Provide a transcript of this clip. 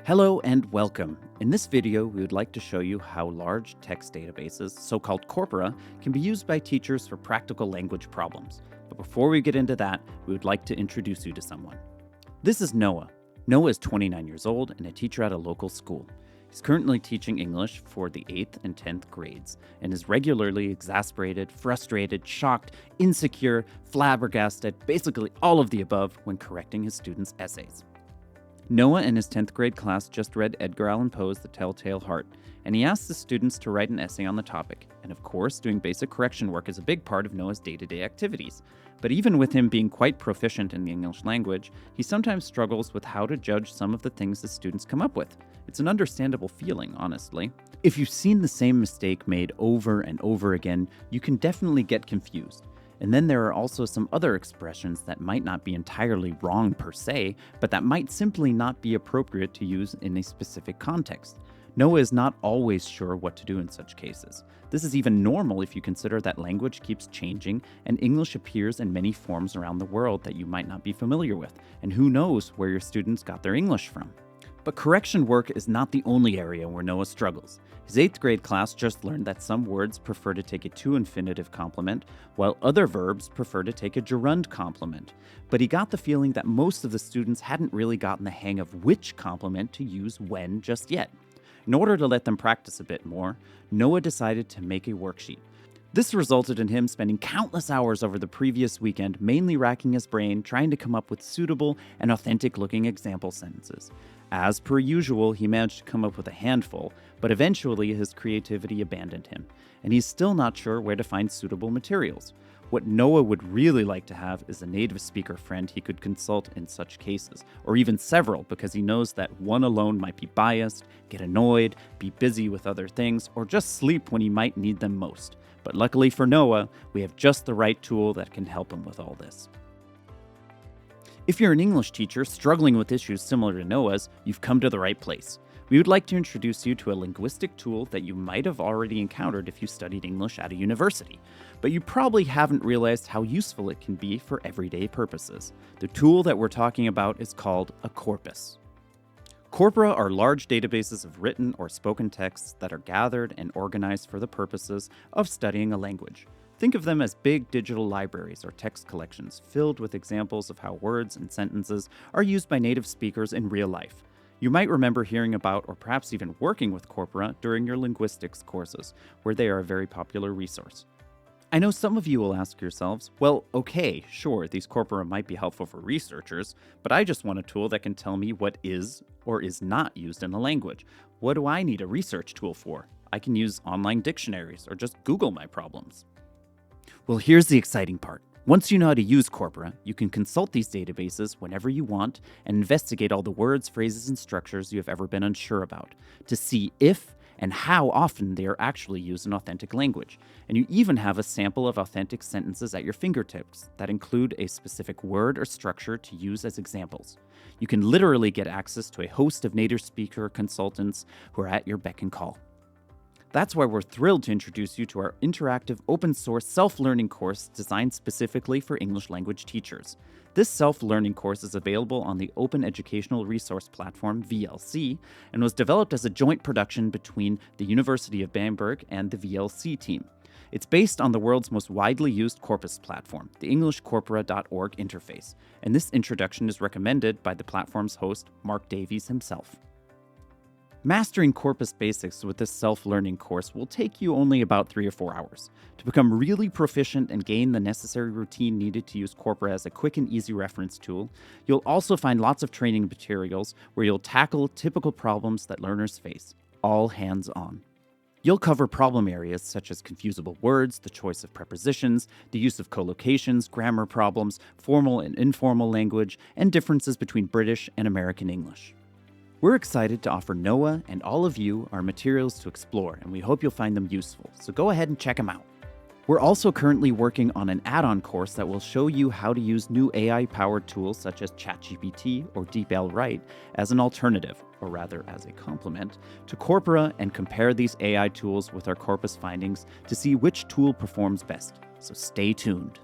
Hello and welcome. In this video, we would like to show you how large text databases, so-called corpora, can be used by teachers for practical language problems. But before we get into that, we would like to introduce you to someone. This is Noah. Noah is 29 years old and a teacher at a local school. He's currently teaching English for the 8th and 10th grades and is regularly exasperated, frustrated, shocked, insecure, flabbergasted, basically all of the above when correcting his students' essays. Noah and his 10th grade class just read Edgar Allan Poe's The Telltale Heart, and he asked the students to write an essay on the topic. And of course, doing basic correction work is a big part of Noah's day-to-day activities. But even with him being quite proficient in the English language, he sometimes struggles with how to judge some of the things the students come up with. It's an understandable feeling, honestly. If you've seen the same mistake made over and over again, you can definitely get confused. And then there are also some other expressions that might not be entirely wrong per se, but that might simply not be appropriate to use in a specific context. Noah is not always sure what to do in such cases. This is even normal if you consider that language keeps changing and English appears in many forms around the world that you might not be familiar with, and who knows where your students got their English from. But correction work is not the only area where Noah struggles. His 8th grade class just learned that some words prefer to take a to-infinitive complement, while other verbs prefer to take a gerund complement. But he got the feeling that most of the students hadn't really gotten the hang of which complement to use when just yet. In order to let them practice a bit more, Noah decided to make a worksheet. This resulted in him spending countless hours over the previous weekend, mainly racking his brain, trying to come up with suitable and authentic-looking example sentences. As per usual, he managed to come up with a handful, but eventually his creativity abandoned him, and he's still not sure where to find suitable materials. What Noah would really like to have is a native speaker friend he could consult in such cases, or even several, because he knows that one alone might be biased, get annoyed, be busy with other things, or just sleep when he might need them most. But luckily for Noah, we have just the right tool that can help him with all this. If you're an English teacher struggling with issues similar to Noah's, you've come to the right place. We would like to introduce you to a linguistic tool that you might have already encountered if you studied English at a university, but you probably haven't realized how useful it can be for everyday purposes. The tool that we're talking about is called a corpus. Corpora are large databases of written or spoken texts that are gathered and organized for the purposes of studying a language. Think of them as big digital libraries or text collections filled with examples of how words and sentences are used by native speakers in real life. You might remember hearing about or perhaps even working with corpora during your linguistics courses, where they are a very popular resource. I know some of you will ask yourselves, well, okay, sure, these corpora might be helpful for researchers, but I just want a tool that can tell me what is or is not used in a language. What do I need a research tool for? I can use online dictionaries or just Google my problems. Well, here's the exciting part. Once you know how to use corpora, you can consult these databases whenever you want and investigate all the words, phrases, and structures you have ever been unsure about to see if and how often they are actually used in authentic language. And you even have a sample of authentic sentences at your fingertips that include a specific word or structure to use as examples. You can literally get access to a host of native speaker consultants who are at your beck and call. That's why we're thrilled to introduce you to our interactive open-source self-learning course designed specifically for English language teachers. This self-learning course is available on the Open Educational Resource Platform, VLC, and was developed as a joint production between the University of Bamberg and the VLC team. It's based on the world's most widely used corpus platform, the EnglishCorpora.org interface, and this introduction is recommended by the platform's host, Mark Davies himself. Mastering corpus basics with this self-learning course will take you only about 3 or 4 hours. To become really proficient and gain the necessary routine needed to use corpora as a quick and easy reference tool, you'll also find lots of training materials where you'll tackle typical problems that learners face, all hands-on. You'll cover problem areas such as confusable words, the choice of prepositions, the use of collocations, grammar problems, formal and informal language, and differences between British and American English. We're excited to offer Noah and all of you our materials to explore, and we hope you'll find them useful, so go ahead and check them out. We're also currently working on an add-on course that will show you how to use new AI-powered tools such as ChatGPT or DeepL Write as an alternative, or rather as a complement, to corpora and compare these AI tools with our corpus findings to see which tool performs best. So stay tuned.